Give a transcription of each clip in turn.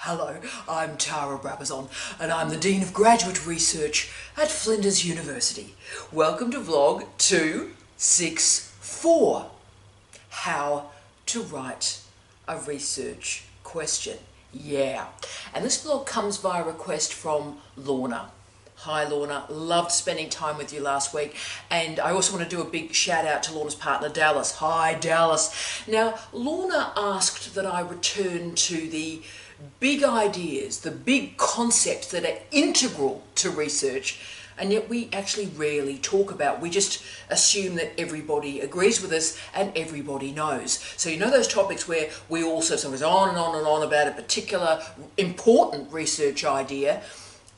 Hello, I'm Tara Brabazon and I'm the Dean of Graduate Research at Flinders University. Welcome to vlog 264, How to Write a Research Question. Yeah, and this vlog comes via request from Lorna. Hi Lorna, loved spending time with you last week, and I also want to do a big shout out to Lorna's partner Dallas. Hi Dallas. Now Lorna asked that I return to the big ideas, the big concepts that are integral to research, and yet we actually rarely talk about. We just assume that everybody agrees with us and everybody knows. So you know those topics where we also sometimes on and on and on about a particular important research idea,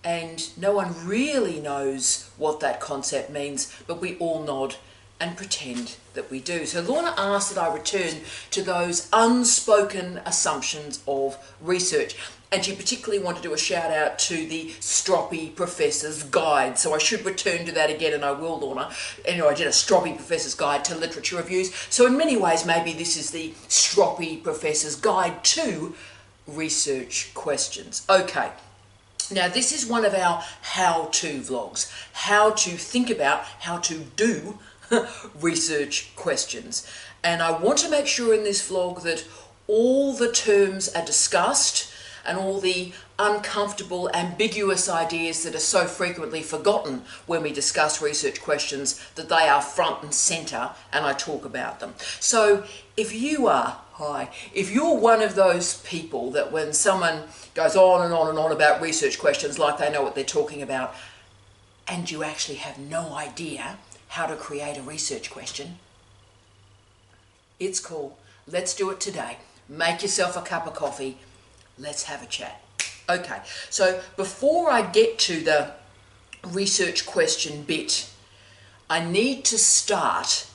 and no one really knows what that concept means, but we all nod and pretend that we do. So Lorna asked that I return to those unspoken assumptions of research. And she particularly wanted to do a shout out to the Stroppy Professor's Guide. So I should return to that again, and I will, Lorna. Anyway, I did a Stroppy Professor's Guide to Literature Reviews. So in many ways, maybe this is the Stroppy Professor's Guide to Research Questions. Okay. Now this is one of our how-to vlogs. How to think about, how to do research questions. And I want to make sure in this vlog that all the terms are discussed and all the uncomfortable, ambiguous ideas that are so frequently forgotten when we discuss research questions, that they are front and center and I talk about them. So if you are, if you're one of those people that when someone goes on and on and on about research questions like they know what they're talking about, and you actually have no idea how to create a research question, it's cool. Let's do it today. Make yourself a cup of coffee. Let's have a chat. Okay, so before I get to the research question bit, I need to start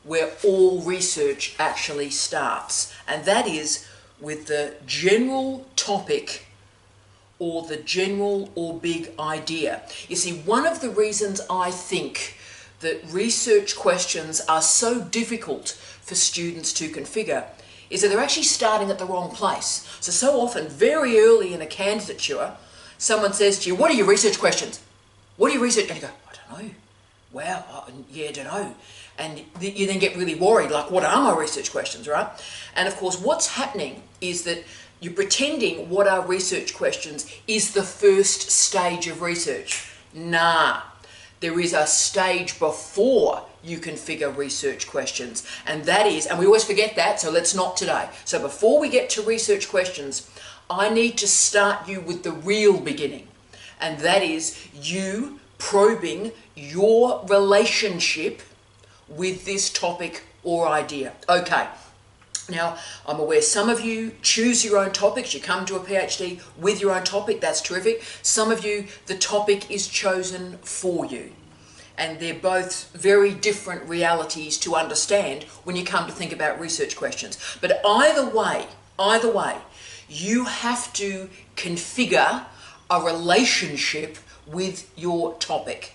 where all research actually starts, and that is with the general topic or the general or big idea. You see, one of the reasons I think that research questions are so difficult for students to configure is that they're actually starting at the wrong place. So often, very early in a candidature, someone says to you, what are your research questions? What are your research? And you go, I don't know. Wow, yeah, I don't know. And you then get really worried, like, what are my research questions, right? And of course, what's happening is that you're pretending what are research questions is the first stage of research. Nah. There is a stage before you configure research questions, and that is, and we always forget that, so let's not today. So before we get to research questions, I need to start you with the real beginning, and that is you probing your relationship with this topic or idea. Okay. Now, I'm aware some of you choose your own topics. You come to a PhD with your own topic. That's terrific. Some of you, the topic is chosen for you. And they're both very different realities to understand when you come to think about research questions. But either way, you have to configure a relationship with your topic.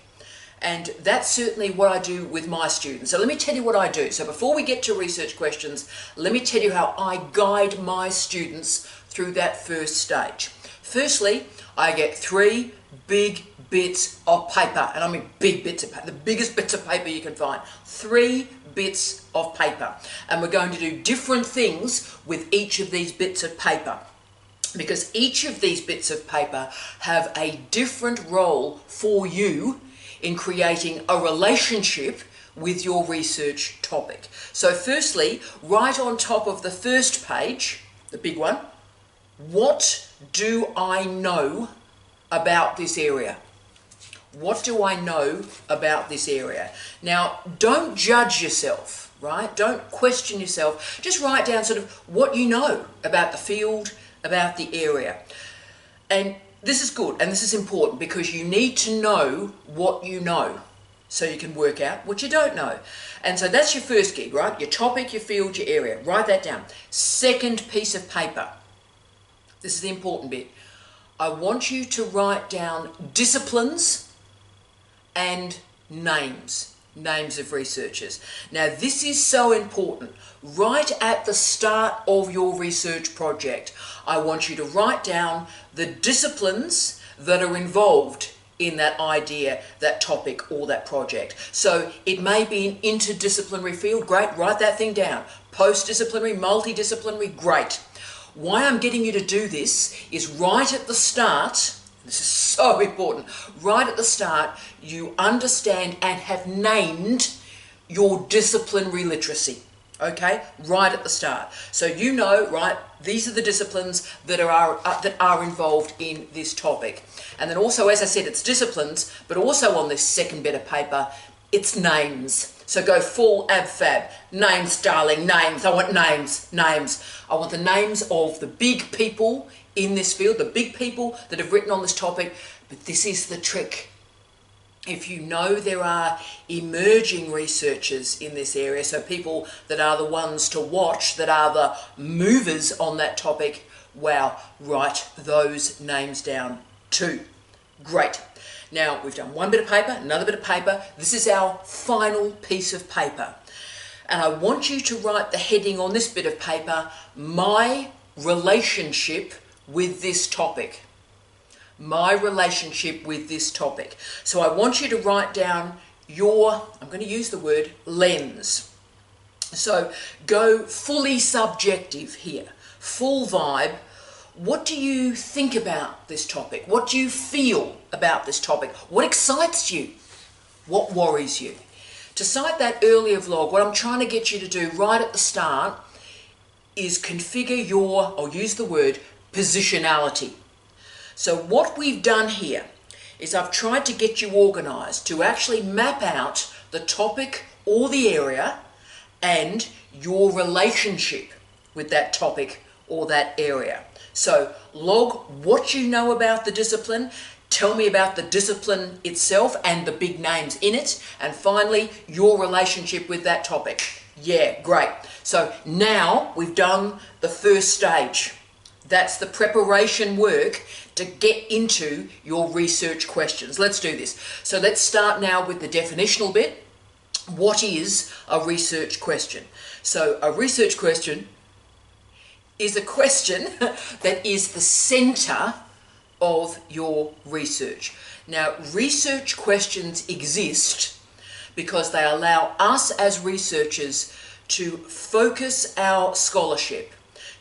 And that's certainly what I do with my students. So let me tell you what I do. So before we get to research questions, let me tell you how I guide my students through that first stage. Firstly, I get 3 big bits of paper, and I mean big bits of paper, the biggest bits of paper you can find. 3 bits of paper. And we're going to do different things with each of these bits of paper, because each of these bits of paper have a different role for you in creating a relationship with your research topic. So firstly, right on top of the first page, the big one, what do I know about this area? What do I know about this area? Now, don't judge yourself, right? Don't question yourself. Just write down sort of what you know about the field, about the area. And this is good and this is important because you need to know what you know so you can work out what you don't know. And so that's your first gig, right? Your topic, your field, your area. Write that down. Second piece of paper. This is the important bit. I want you to write down disciplines and names. names of researchers. Now this is so important. Right at the start of your research project, I want you to write down the disciplines that are involved in that idea, that topic, or that project. So it may be an interdisciplinary field, great, write that thing down. Post-disciplinary, multidisciplinary, great. Why I'm getting you to do this is right at the start, this is so important, right at the start, you understand and have named your disciplinary literacy. Okay, right at the start. So you know, right, these are the disciplines that are involved in this topic. And then also, as I said, it's disciplines, but also on this second bit of paper, it's names. So go full ab-fab. Names, darling, names. I want names, names. I want the names of the big people in this field, the big people that have written on this topic. But this is the trick. If you know there are emerging researchers in this area, so people that are the ones to watch, that are the movers on that topic, wow, write those names down too. Great. Now, we've done one bit of paper, another bit of paper. This is our final piece of paper. And I want you to write the heading on this bit of paper, my relationship with this topic. My relationship with this topic. So I want you to write down your, I'm going to use the word lens. So go fully subjective here, full vibe. What do you think about this topic? What do you feel about this topic? What excites you? What worries you? To cite that earlier vlog, what I'm trying to get you to do right at the start is configure your, I'll use the word, positionality. So what we've done here is I've tried to get you organised to actually map out the topic or the area and your relationship with that topic or that area. So log what you know about the discipline, tell me about the discipline itself and the big names in it, and finally your relationship with that topic. Yeah, great. So now we've done the first stage. That's the preparation work to get into your research questions. Let's do this. So let's start now with the definitional bit. What is a research question? So a research question is a question that is the center of your research. Now, research questions exist because they allow us as researchers to focus our scholarship,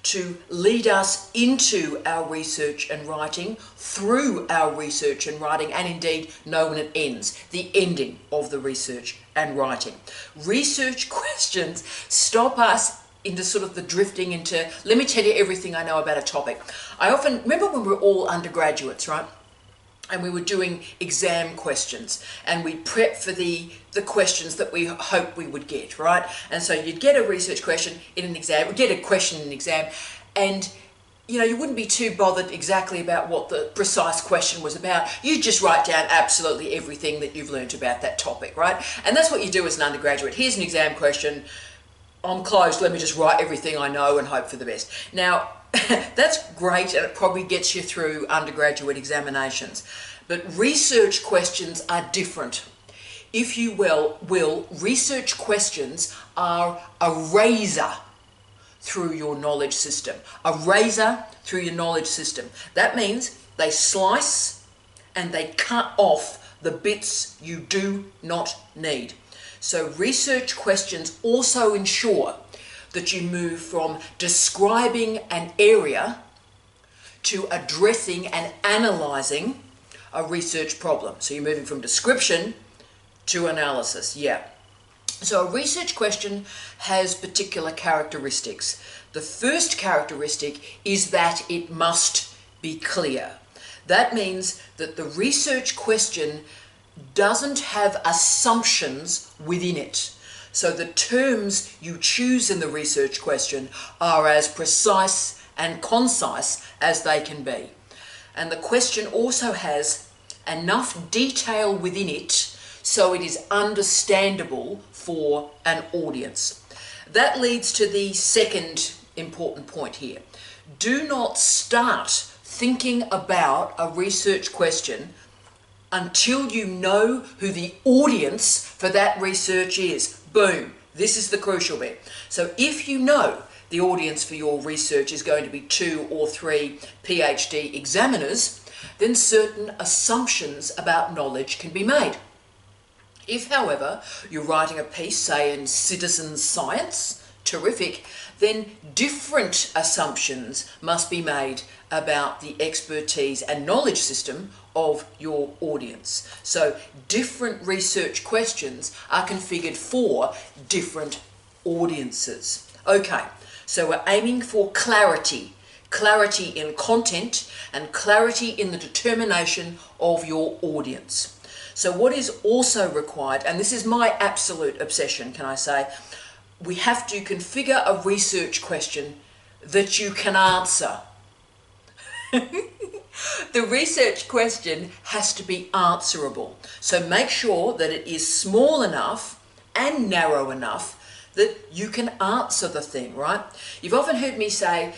to lead us into our research and writing, through our research and writing, and indeed know when it ends, the ending of the research and writing. Research questions stop us into sort of the drifting into, let me tell you everything I know about a topic. I often, remember when we were all undergraduates, right? And we were doing exam questions and we prep for the questions that we hope we would get, right? And so you'd get a research question in an exam, get a question in an exam, and you know, you wouldn't be too bothered exactly about what the precise question was about. You just write down absolutely everything that you've learnt about that topic, right? And that's what you do as an undergraduate. Here's an exam question. I'm closed, let me just write everything I know and hope for the best. Now, that's great and it probably gets you through undergraduate examinations. But research questions are different. If you will, research questions are a razor through your knowledge system. A razor through your knowledge system. That means they slice and they cut off the bits you do not need. So research questions also ensure that you move from describing an area to addressing and analysing a research problem. So you're moving from description to analysis, yeah. So a research question has particular characteristics. The first characteristic is that it must be clear. That means that the research question doesn't have assumptions within it. So the terms you choose in the research question are as precise and concise as they can be. And the question also has enough detail within it so it is understandable for an audience. That leads to the second important point here. Do not start thinking about a research question until you know who the audience for that research is. Boom. This is the crucial bit. So if you know the audience for your research is going to be 2 or 3 PhD examiners, then certain assumptions about knowledge can be made. If, however, you're writing a piece, say in citizen science, terrific, then different assumptions must be made about the expertise and knowledge system of your audience. So different research questions are configured for different audiences. Okay, so we're aiming for clarity. Clarity in content and clarity in the determination of your audience. So what is also required, and this is my absolute obsession, can I say, we have to configure a research question that you can answer. The research question has to be answerable. So make sure that it is small enough and narrow enough that you can answer the thing, right? You've often heard me say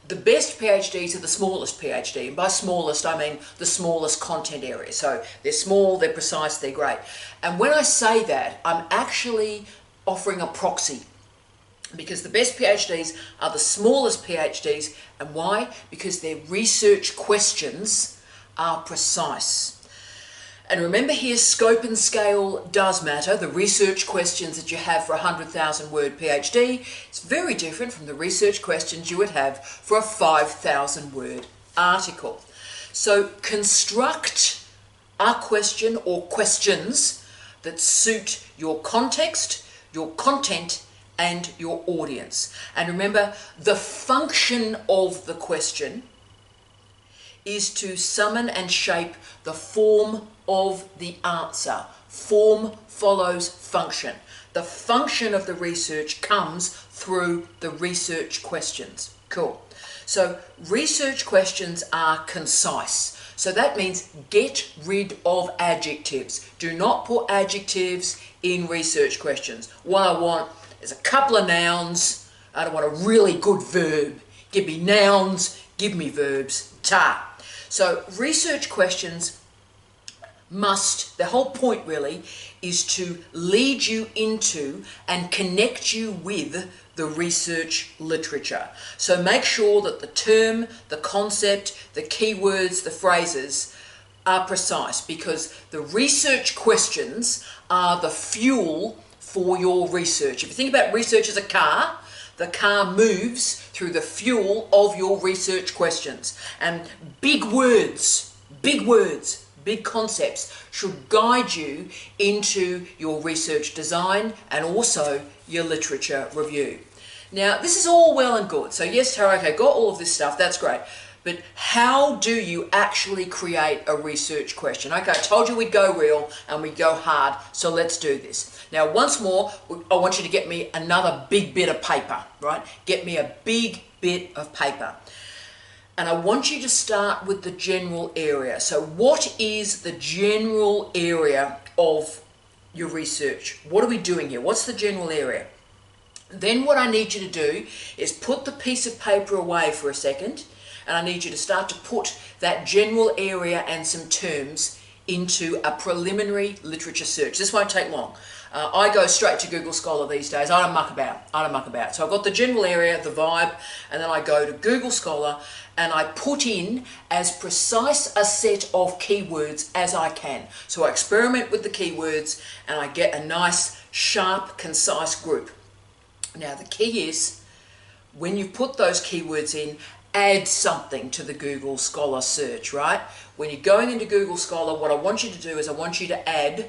the best PhDs are the smallest PhD. And by smallest, I mean the smallest content area. So they're small, they're precise, they're great. And when I say that, I'm actually offering a proxy. Because the best PhDs are the smallest PhDs. And why? Because their research questions are precise. And remember here, scope and scale does matter. The research questions that you have for a 100,000 word PhD is very different from the research questions you would have for a 5,000 word article. So construct a question or questions that suit your context, your content, and your audience. And remember, the function of the question is to summon and shape the form of the answer. Form follows function. The function of the research comes through the research questions. Cool. So research questions are concise. So that means get rid of adjectives. Do not put adjectives in research questions. What I want is a couple of nouns. I don't want a really good verb. Give me nouns, give me verbs. Ta. So research questions must, the whole point really, is to lead you into and connect you with the research literature. So make sure that the term, the concept, the keywords, the phrases are precise, because the research questions are the fuel for your research. If you think about research as a car, the car moves through the fuel of your research questions. And big words, big concepts should guide you into your research design and also your literature review. Now, this is all well and good. So yes, Tara, okay, got all of this stuff, that's great. But how do you actually create a research question? Okay, I told you we'd go real and we'd go hard, so let's do this. Now, once more, I want you to get me another big bit of paper, right? Get me a big bit of paper. And I want you to start with the general area. So what is the general area of your research? What are we doing here? What's the general area? Then what I need you to do is put the piece of paper away for a second, and I need you to start to put that general area and some terms into a preliminary literature search. This won't take long. I go straight to Google Scholar these days. I don't muck about. So I've got the general area, the vibe, and then I go to Google Scholar and I put in as precise a set of keywords as I can. So I experiment with the keywords and I get a nice, sharp, concise group. Now the key is, when you've put those keywords in, add something to the Google Scholar search, right? When you're going into Google Scholar, what I want you to do is I want you to add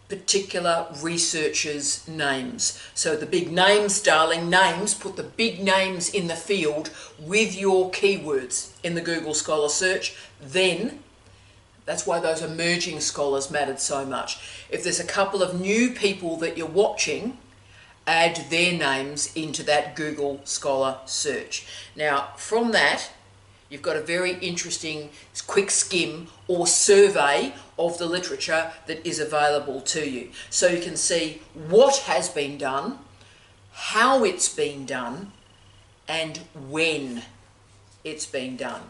particular researchers' names. So the big names, darling, names, put the big names in the field with your keywords in the Google Scholar search. Then, that's why those emerging scholars mattered so much. If there's a couple of new people that you're watching, add their names into that Google Scholar search. Now, from that, you've got a very interesting quick skim or survey of the literature that is available to you. So you can see what has been done, how it's been done, and when it's been done.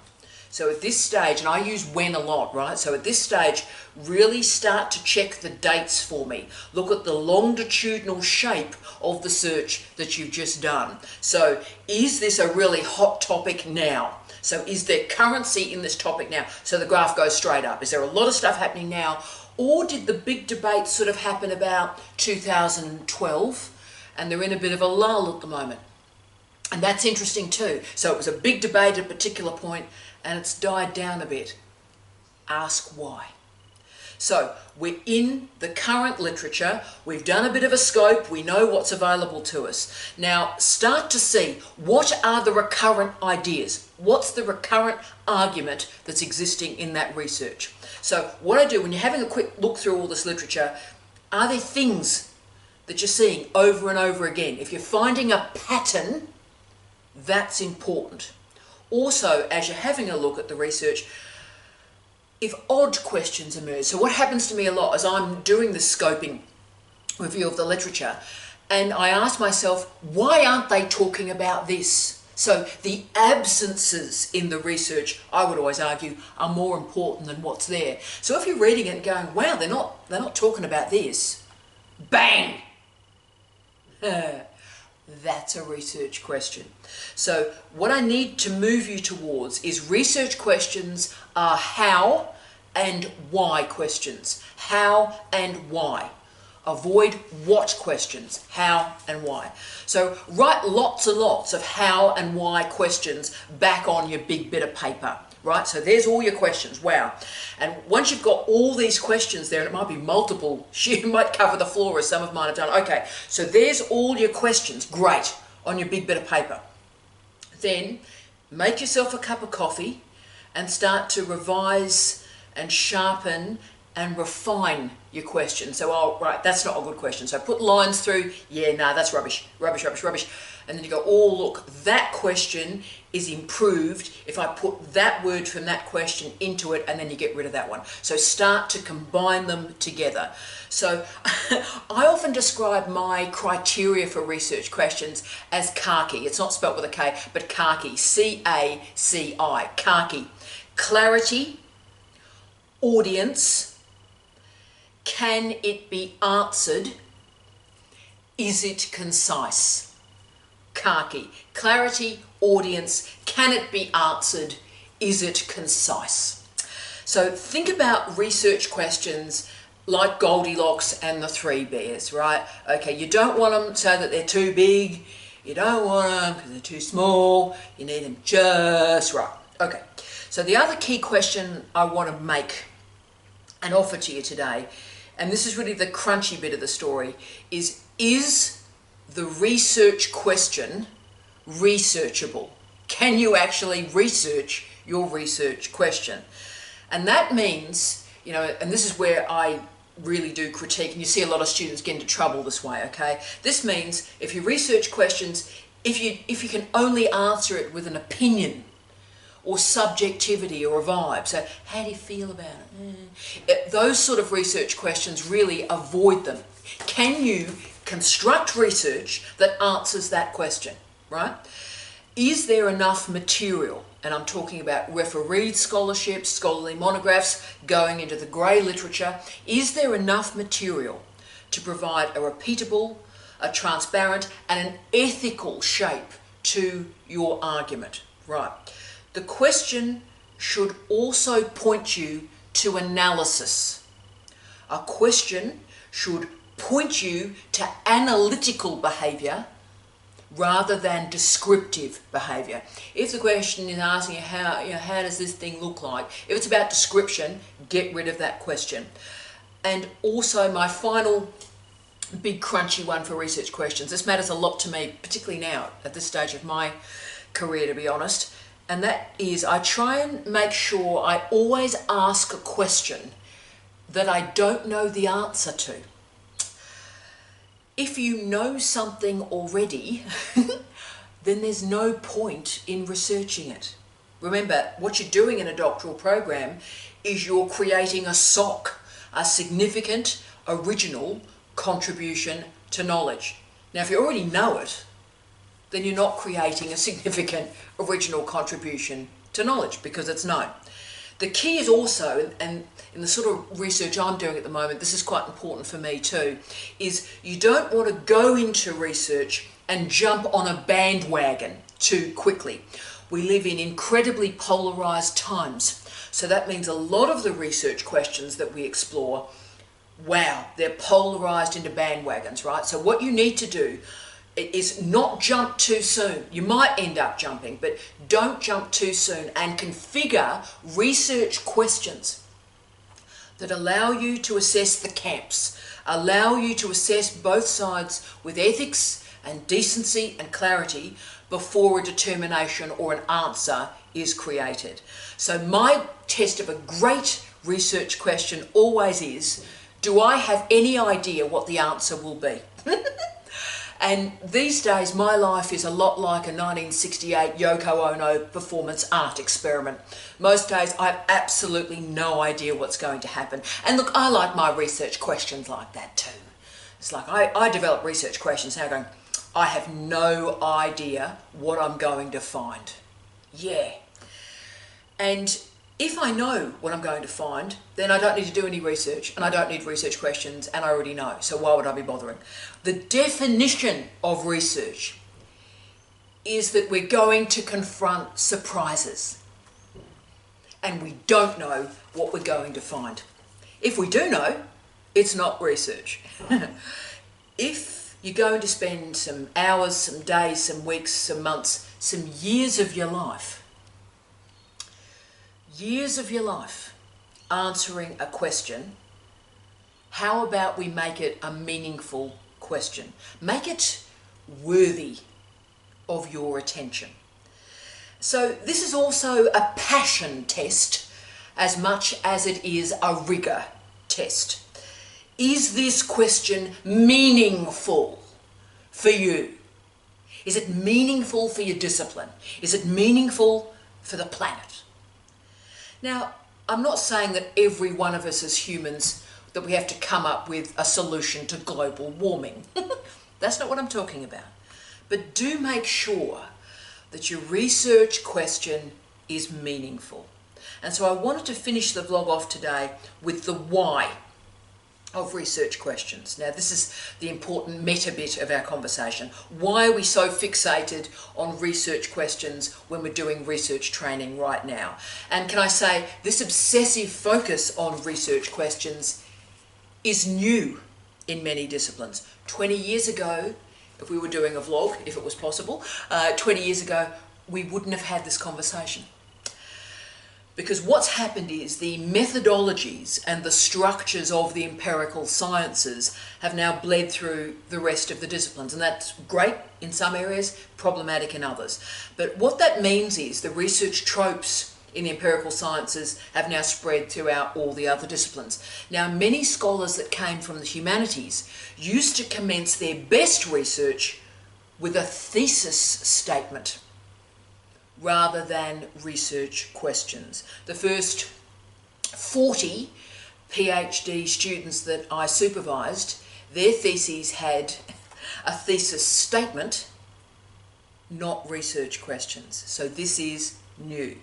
So at this stage, and I use when a lot, right? So at this stage, really start to check the dates for me. Look at the longitudinal shape of the search that you've just done. So is this a really hot topic now? So is there currency in this topic now? So the graph goes straight up. Is there a lot of stuff happening now? Or did the big debate sort of happen about 2012 and they're in a bit of a lull at the moment? And that's interesting too. So it was a big debate at a particular point and it's died down a bit. Ask why. So we're in the current literature, we've done a bit of a scope, we know what's available to us. Now start to see what are the recurrent ideas, what's the recurrent argument that's existing in that research. So what I do when you're having a quick look through all this literature, are there things that you're seeing over and over again? If you're finding a pattern, that's important. Also, as you're having a look at the research, if odd questions emerge, so what happens to me a lot is I'm doing the scoping review of the literature and I ask myself, why aren't they talking about this? So the absences in the research, I would always argue, are more important than what's there. So if you're reading it and going, wow, they're not talking about this, bang! That's a research question. So what I need to move you towards is research questions are how and why questions. How and why. Avoid what questions, how and why. So write lots and lots of how and why questions back on your big bit of paper. Right, so there's all your questions, wow. And once you've got all these questions there, and it might be multiple, you might cover the floor as some of mine have done. Okay, so there's all your questions, great, on your big bit of paper. Then make yourself a cup of coffee and start to revise and sharpen and refine your question. So, oh, right, that's not a good question. So put lines through, yeah, no, that's rubbish, rubbish, rubbish, rubbish. And then you go, oh, look, that question is improved if I put that word from that question into it, and then you get rid of that one. So start to combine them together. So I often describe my criteria for research questions as khaki. It's not spelt with a K, but khaki, C-A-C-I, khaki. Clarity, audience, can it be answered, is it concise? Khaki. Clarity, audience, can it be answered, is it concise? So think about research questions like Goldilocks and the Three Bears, right? Okay, you don't want them so that they're too big, you don't want them because they're too small, you need them just right. Okay, so the other key question I want to make and offer to you today, and this is really the crunchy bit of the story, is the research question researchable? Can you actually research your research question? And that means, you know, and this is where I really do critique, and you see a lot of students get into trouble this way, okay? This means if you research questions, if you can only answer it with an opinion or subjectivity or a vibe, so how do you feel about it? Those sort of research questions, really avoid them. Can you construct research that answers that question, right? Is there enough material? And I'm talking about refereed scholarships, scholarly monographs, going into the grey literature. Is there enough material to provide a repeatable, a transparent, and an ethical shape to your argument, right? The question should also point you to analysis. A question should point you to analytical behaviour rather than descriptive behaviour. If the question is asking you how does this thing look like, if it's about description, get rid of that question. And also my final big crunchy one for research questions, this matters a lot to me, particularly now at this stage of my career, to be honest, and that is I try and make sure I always ask a question that I don't know the answer to. If you know something already, then there's no point in researching it. Remember, what you're doing in a doctoral program is you're creating a SOC, a significant, original contribution to knowledge. Now, if you already know it, then you're not creating a significant, original contribution to to knowledge because it's known. The key is also, and in the sort of research I'm doing at the moment, this is quite important for me too, is you don't want to go into research and jump on a bandwagon too quickly. We live in incredibly polarized times. So that means a lot of the research questions that we explore, wow, they're polarized into bandwagons, right? So what you need to do is not jump too soon. You might end up jumping, but don't jump too soon, and configure research questions that allow you to assess the camps, allow you to assess both sides with ethics and decency and clarity before a determination or an answer is created. So my test of a great research question always is, do I have any idea what the answer will be? And these days, my life is a lot like a 1968 Yoko Ono performance art experiment. Most days, I have absolutely no idea what's going to happen. And look, I like my research questions like that too. It's like I develop research questions now going, I have no idea what I'm going to find. Yeah. And if I know what I'm going to find, then I don't need to do any research, and I don't need research questions, and I already know. So why would I be bothering? The definition of research is that we're going to confront surprises, and we don't know what we're going to find. If we do know, it's not research. If you're going to spend some hours, some days, some weeks, some months, some years of your life answering a question, how about we make it a meaningful question? Make it worthy of your attention. So this is also a passion test as much as it is a rigor test. Is this question meaningful for you? Is it meaningful for your discipline? Is it meaningful for the planet? Now, I'm not saying that every one of us as humans, that we have to come up with a solution to global warming. That's not what I'm talking about. But do make sure that your research question is meaningful. And so I wanted to finish the vlog off today with the why of research questions. Now, this is the important meta bit of our conversation. Why are we so fixated on research questions when we're doing research training right now? And can I say, this obsessive focus on research questions is new in many disciplines. 20 years ago, if we were doing a vlog, if it was possible, 20 years ago, we wouldn't have had this conversation. Because what's happened is the methodologies and the structures of the empirical sciences have now bled through the rest of the disciplines. And that's great in some areas, problematic in others. But what that means is the research tropes in the empirical sciences have now spread throughout all the other disciplines. Now, many scholars that came from the humanities used to commence their best research with a thesis statement rather than research questions. The first 40 PhD students that I supervised, their theses had a thesis statement, not research questions. So this is new.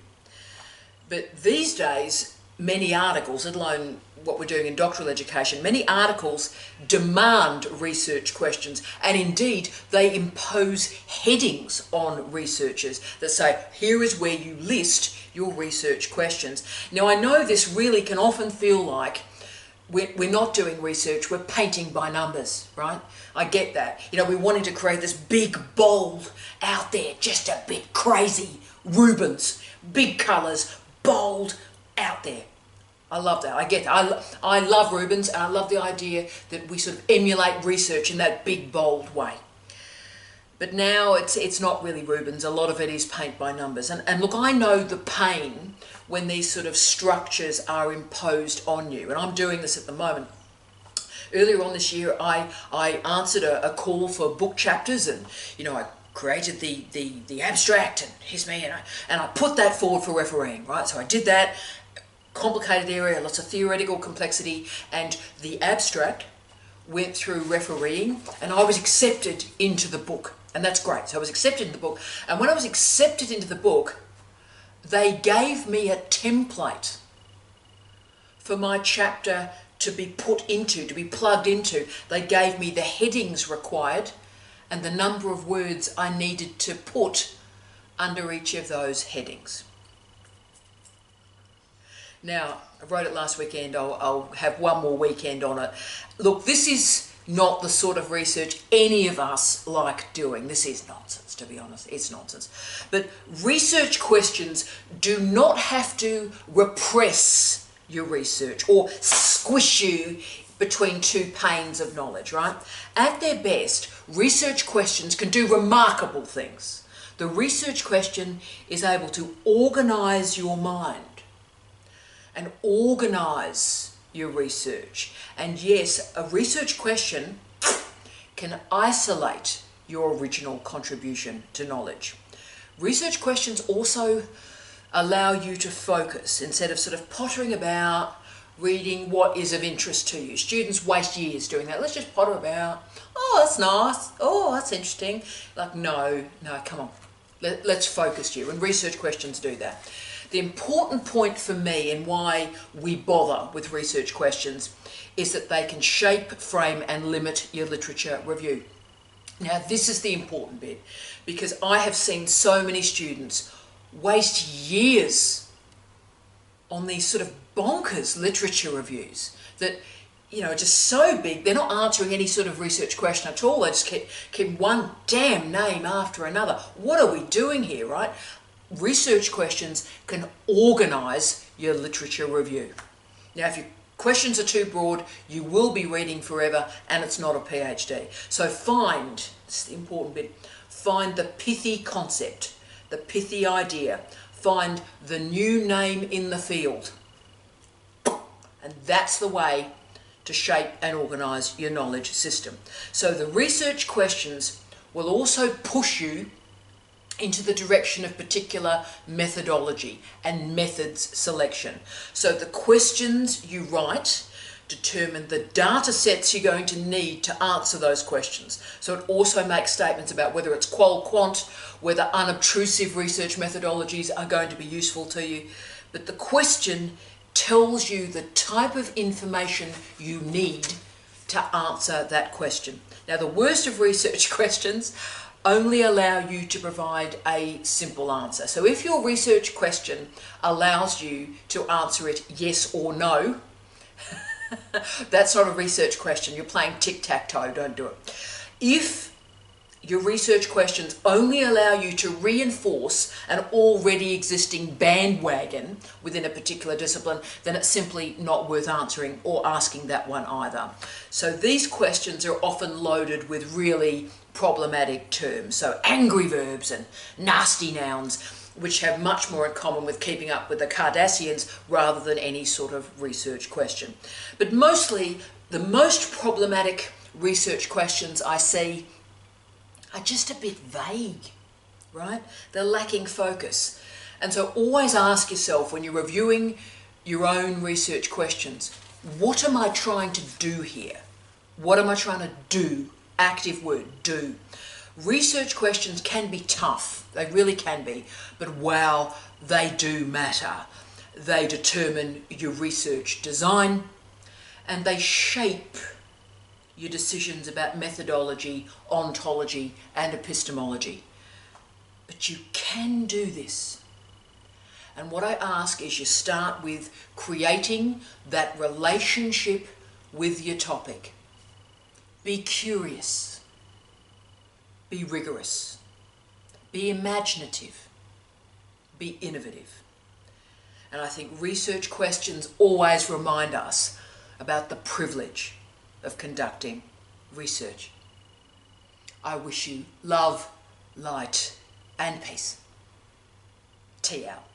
But these days, many articles, let alone what we're doing in doctoral education, many articles demand research questions, and indeed they impose headings on researchers that say, here is where you list your research questions. Now, I know this really can often feel like we're not doing research, we're painting by numbers, right? I get that. You know, we're wanting to create this big, bold, out there, just a bit crazy Rubens, big colours, bold, out there. I love that. I get that. I love Rubens, and I love the idea that we sort of emulate research in that big, bold way. But now it's not really Rubens. A lot of it is paint by numbers. And look, I know the pain when these sort of structures are imposed on you. And I'm doing this at the moment. Earlier on this year, I answered a call for book chapters, and, you know, I created the abstract, and here's me, and I put that forward for refereeing, right? So I did that. Complicated area, lots of theoretical complexity, and the abstract went through refereeing, and I was accepted into the book, and that's great. So I was accepted into the book, and when I was accepted into the book, they gave me a template for my chapter to be put into, to be plugged into. They gave me the headings required and the number of words I needed to put under each of those headings. Now, I wrote it last weekend, I'll have one more weekend on it. Look, this is not the sort of research any of us like doing. This is nonsense, to be honest. It's nonsense. But research questions do not have to repress your research or squish you between two panes of knowledge, right? At their best, research questions can do remarkable things. The research question is able to organise your mind and organise your research. And yes, a research question can isolate your original contribution to knowledge. Research questions also allow you to focus instead of sort of pottering about reading what is of interest to you. Students waste years doing that. Let's just potter about, oh, that's nice, oh, that's interesting. Like, no, come on. Let's focus you. And research questions do that. The important point for me and why we bother with research questions is that they can shape, frame and limit your literature review. Now this is the important bit, because I have seen so many students waste years on these sort of bonkers literature reviews that, you know, are just so big. They're not answering any sort of research question at all. They just keep one damn name after another. What are we doing here, right? Research questions can organise your literature review. Now, if your questions are too broad, you will be reading forever and it's not a PhD. So find, this is the important bit, find the pithy concept, the pithy idea. Find the new name in the field. And that's the way to shape and organise your knowledge system. So the research questions will also push you into the direction of particular methodology and methods selection. So the questions you write determine the data sets you're going to need to answer those questions. So it also makes statements about whether it's qual-quant, whether unobtrusive research methodologies are going to be useful to you. But the question tells you the type of information you need to answer that question. Now, the worst of research questions only allow you to provide a simple answer. So if your research question allows you to answer it yes or no, that's not a research question. You're playing tic-tac-toe, don't do it. If your research questions only allow you to reinforce an already existing bandwagon within a particular discipline, then it's simply not worth answering or asking that one either. So these questions are often loaded with really problematic terms, so angry verbs and nasty nouns, which have much more in common with keeping up with the Cardassians rather than any sort of research question. But mostly, the most problematic research questions I see are just a bit vague, right? They're lacking focus. And so always ask yourself when you're reviewing your own research questions, what am I trying to do here? What am I trying to do? Active word, do. Research questions can be tough. They really can be. But wow, they do matter. They determine your research design and they shape your decisions about methodology, ontology and epistemology. But you can do this. And what I ask is you start with creating that relationship with your topic. Be curious. Be rigorous. Be imaginative. Be innovative. And I think research questions always remind us about the privilege of conducting research. I wish you love, light and peace. Tea out.